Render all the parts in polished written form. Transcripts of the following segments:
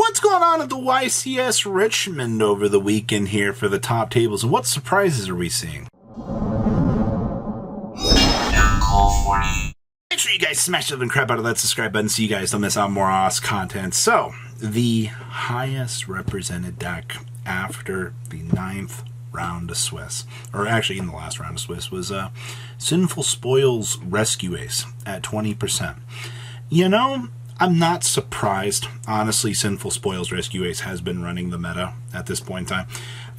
What's going on at the YCS Richmond over the weekend here for the top tables, and what surprises are we seeing? Make sure you guys smash the crap out of that subscribe button so you guys don't miss out on more awesome content. So, the highest represented deck after the 9th round of Swiss, or actually in the last round of Swiss, was Sinful Spoils Rescue Ace at 20%. You know, I'm not surprised. Honestly, Sinful Spoils Rescue Ace has been running the meta at this point in time.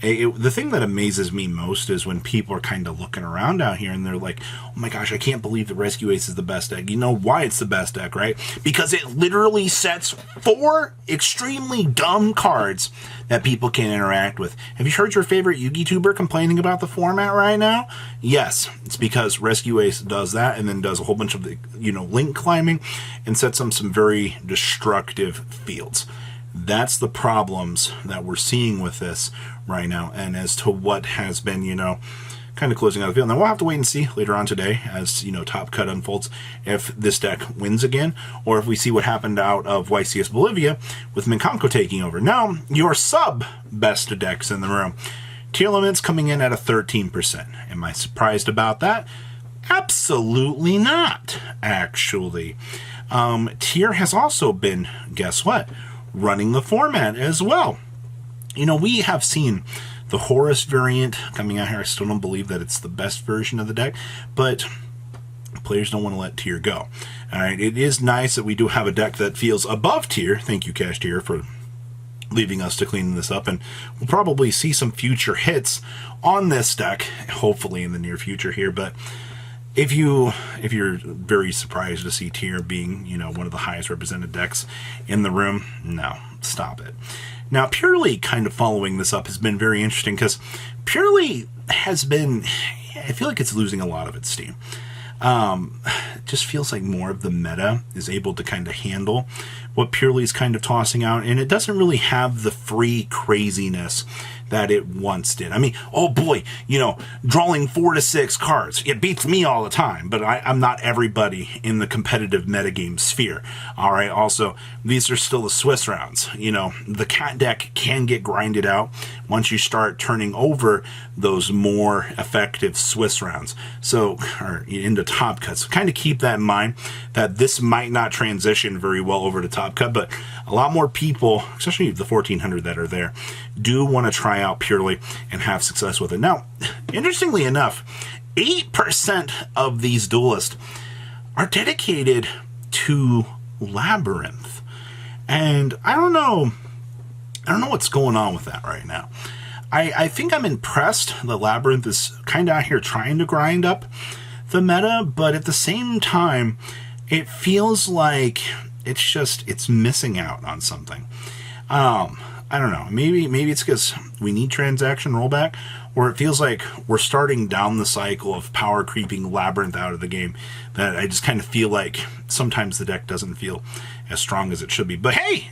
The thing that amazes me most is when people are kind of looking around out here and they're like, oh my gosh, I can't believe the Rescue Ace is the best deck. You know why it's the best deck, right? Because it literally sets 4 extremely dumb cards that people can interact with. Have you heard your favorite Yu-Gi tuber complaining about the format right now? Yes, it's because Rescue Ace does that and then does a whole bunch of, link climbing and sets them some very destructive fields. That's the problems that we're seeing with this right now, and as to what has been, kind of closing out the field. Now, we'll have to wait and see later on today as, Top Cut unfolds if this deck wins again, or if we see what happened out of YCS Bolivia with Minkanko taking over. Now, your sub-best decks in the room. Tieralaments coming in at a 13%. Am I surprised about that? Absolutely not, actually. Tier has also been, guess what, running the format as well. We have seen the Horus variant coming out here. I still don't believe that it's the best version of the deck, but players don't want to let Tier go. All right, it is nice that we do have a deck that feels above Tier. Thank you, Cash Tier, for leaving us to clean this up, and we'll probably see some future hits on this deck, hopefully in the near future here. But if you're very surprised to see Tier being, one of the highest represented decks in the room, no, stop it. Now, Purrely kind of following this up has been very interesting because Purrely has been, I feel like it's losing a lot of its steam. It just feels like more of the meta is able to kind of handle what Purrely is kind of tossing out, and it doesn't really have the free craziness that it once did. I mean, oh boy, drawing 4 to 6 cards. It beats me all the time, but I'm not everybody in the competitive metagame sphere. All right, also, these are still the Swiss rounds. The cat deck can get grinded out once you start turning over those more effective Swiss rounds. So, or into Top Cut. So kind of keep that in mind, that this might not transition very well over to Top Cut, but a lot more people, especially the 1400 that are there, do want to try out Purrely and have success with it. Now, interestingly enough, 8% of these duelists are dedicated to Labyrinth. And I don't know what's going on with that right now. I think I'm impressed that Labyrinth is kind of out here trying to grind up the meta, but at the same time, it feels like it's missing out on something. I don't know. Maybe it's because we need transaction rollback, or it feels like we're starting down the cycle of power creeping Labyrinth out of the game, that I just kind of feel like sometimes the deck doesn't feel as strong as it should be. But hey,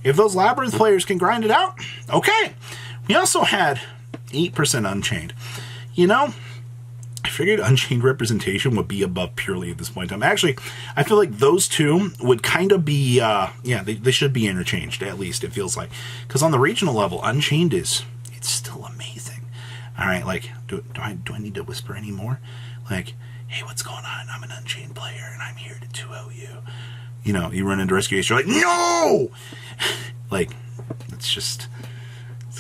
if those Labyrinth players can grind it out, okay. We also had 8% Unchained. I figured Unchained representation would be above Purrely at this point in time. Actually, I feel like those two would kind of be, they should be interchanged, at least, it feels like. Because on the regional level, Unchained it's still amazing. All right, like, do I need to whisper anymore? Like, hey, what's going on? I'm an Unchained player, and I'm here to 2-0 you. You run into Rescue Ace, you're like, no! Like, it's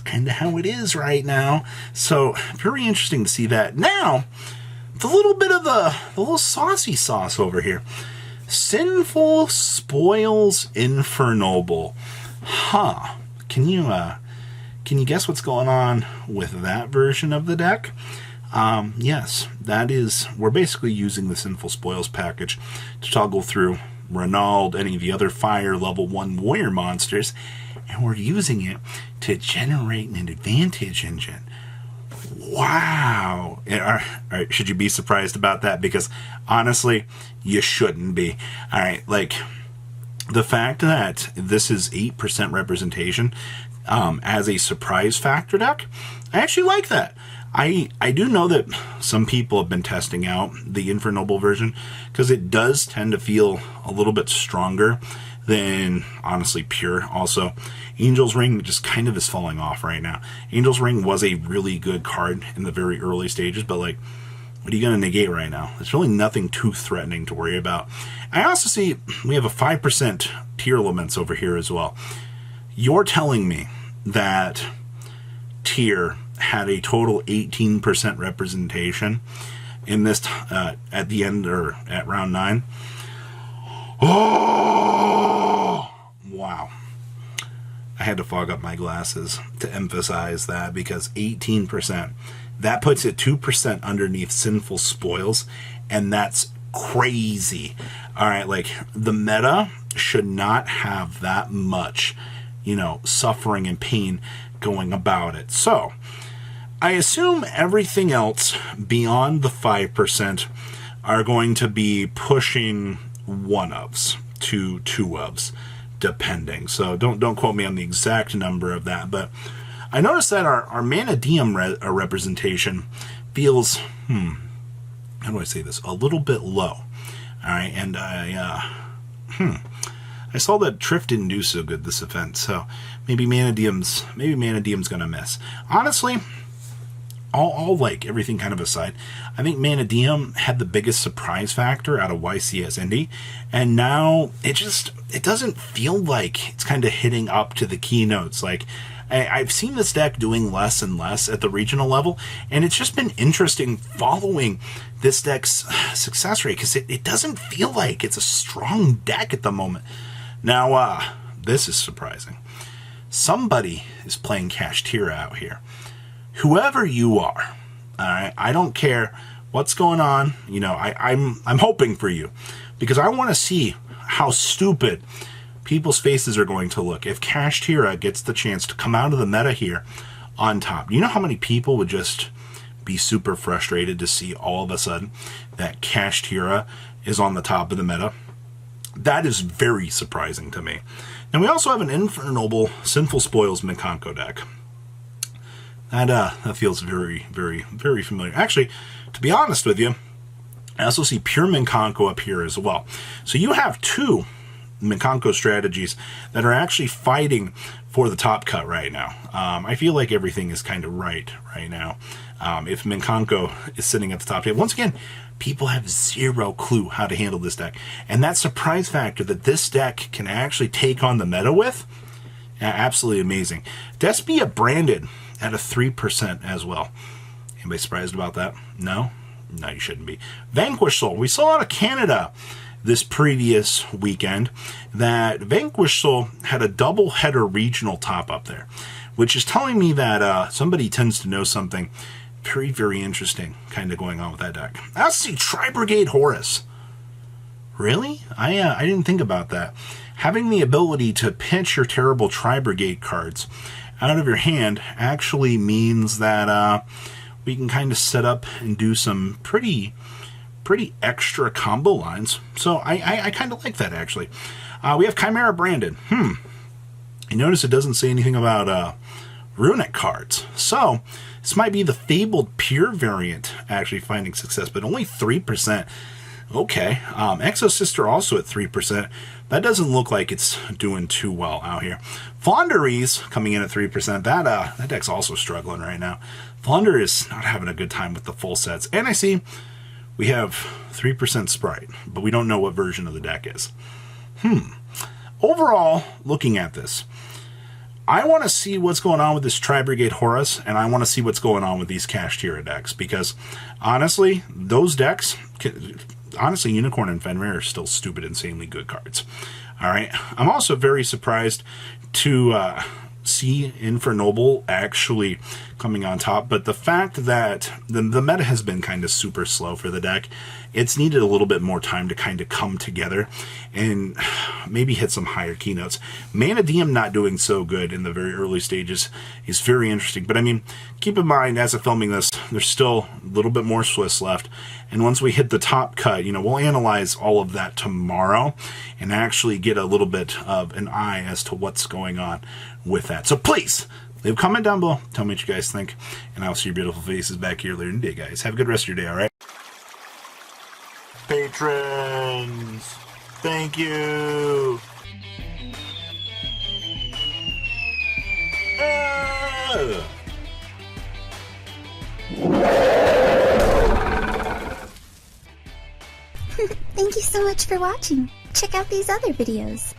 kind of how it is right now. So, very interesting to see that. Now, the little bit of the little saucy sauce over here. Sinful Spoils Infernoble. Huh. Can you guess what's going on with that version of the deck? Yes, that is, we're basically using the Sinful Spoils package to toggle through Renauld, any of the other fire level 1 warrior monsters, and we're using it to generate an advantage engine. Wow. All right, should you be surprised about that? Because honestly, you shouldn't be. All right, like, the fact that this is 8% representation as a surprise factor deck, I actually like that. I do know that some people have been testing out the Infernoble version because it does tend to feel a little bit stronger than, honestly, Pure. Also, Angel's Ring just kind of is falling off right now. Angel's Ring was a really good card in the very early stages, but, like, what are you going to negate right now? There's really nothing too threatening to worry about. I also see we have a 5% Tieralaments over here as well. You're telling me that Tier had a total 18% representation in this at the end, or at round 9. Oh, wow. I had to fog up my glasses to emphasize that, because 18%, that puts it 2% underneath Sinful Spoils, and that's crazy. All right, like, the meta should not have that much, suffering and pain going about it. So, I assume everything else beyond the 5% are going to be pushing 1-ofs to 2-ofs, depending. So don't quote me on the exact number of that, but I noticed that our Manadome representation feels, how do I say this, a little bit low. All right, and I saw that Trift didn't do so good this event, so maybe Manadome's gonna miss. Honestly, all like everything kind of aside, I think Manadome had the biggest surprise factor out of YCS Indy, and now it doesn't feel like it's kind of hitting up to the keynotes. Like, I've seen this deck doing less and less at the regional level, and it's just been interesting following this deck's success rate, because it doesn't feel like it's a strong deck at the moment. Now, this is surprising. Somebody is playing Cash Tier out here. Whoever you are, all right, I don't care what's going on. I'm hoping for you, because I want to see how stupid people's faces are going to look if Cash Tier gets the chance to come out of the meta here on top. You know how many people would just be super frustrated to see all of a sudden that Cash Tier is on the top of the meta? That is very surprising to me. And we also have an Infernoble Sinful Spoils Mikanko deck. That feels very, very, very familiar. Actually, to be honest with you, I also see Pure Mikanko up here as well. So you have 2 Mikanko strategies that are actually fighting for the top cut right now. I feel like everything is kind of right now. If Mikanko is sitting at the top table, once again, people have zero clue how to handle this deck. And that surprise factor that this deck can actually take on the meta with, absolutely amazing. Despia branded at a 3% as well. Anybody surprised about that? No? No, you shouldn't be. Vanquish Soul. We saw out of Canada this previous weekend that Vanquish Soul had a double-header regional top up there, which is telling me that somebody tends to know something very, very interesting kind of going on with that deck. I see Tri-Brigade Horus. Really? I didn't think about that. Having the ability to pinch your terrible Tri-Brigade cards out of your hand actually means that we can kind of set up and do some pretty extra combo lines. So I kind of like that, actually. We have Chimera branded. You notice it doesn't say anything about Runic cards. So this might be the Fabled Pure variant actually finding success, but only 3%. Okay. Exosister also at 3%. That doesn't look like it's doing too well out here. Fonderies coming in at 3%. That deck's also struggling right now. Fonder is not having a good time with the full sets. And I see we have 3% Sprite, but we don't know what version of the deck is. Overall, looking at this, I want to see what's going on with this Tri-Brigade Horus, and I want to see what's going on with these Cash Tier decks, because honestly, those decks, Unicorn and Fenrir are still stupid, insanely good cards. All right. I'm also very surprised to see Infernoble actually coming on top, but the fact that the meta has been kind of super slow for the deck, it's needed a little bit more time to kind of come together and maybe hit some higher keynotes. Manadome not doing so good in the very early stages is very interesting, but I mean, keep in mind, as of filming this, there's still a little bit more Swiss left, and once we hit the top cut, we'll analyze all of that tomorrow and actually get a little bit of an eye as to what's going on with that. So please, leave a comment down below. Tell me what you guys think. And I'll see your beautiful faces back here later in the day, guys. Have a good rest of your day, all right? Patrons, thank you. Thank you so much for watching. Check out these other videos.